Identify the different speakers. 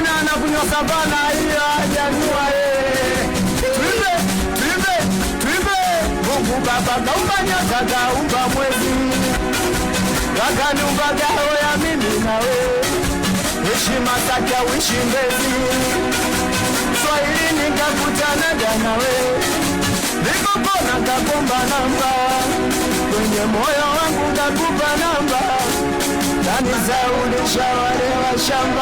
Speaker 1: Bwana anakunywa savana hiyo hajanua Tuibe, tuibe, tuibe. Mungu Baba kaumba nyota kaumba mwezi. Kakaniumba gao ya mimi na wewe. Heshima taka wishi mbezi. Swahili nikakutana na wewe. Nikokona kakomba namba. Kwenye moyo wangu kakupa namba. Kanisa ulisha wale wa shamba.